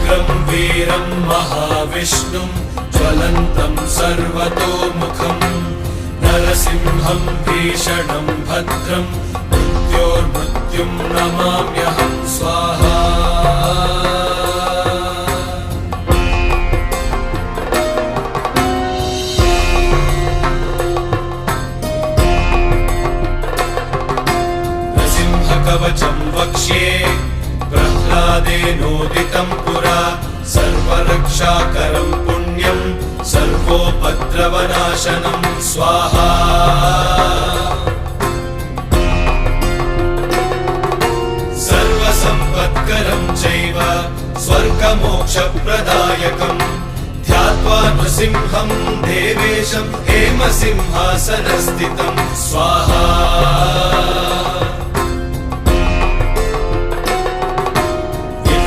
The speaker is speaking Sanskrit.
उग्रं वीरं महाविष्णुं ज्वलन्तं सर्वतोमुखं नरसिंहं भीषणं भद्रं मृत्योर्मृत्युं नमाम्यहं स्वाहा। कवचं वक्ष्ये प्रह्लादेनोदितं पुरा सर्वरक्षाकरं पुण्यं सर्वोपद्रवनाशनं स्वाहा। सर्वसम्पत्करं चैव स्वर्गमोक्षप्रदायकं ध्यात्वा नृसिंहं देवेशं हेमसिंहासनस्थितं स्वाहा।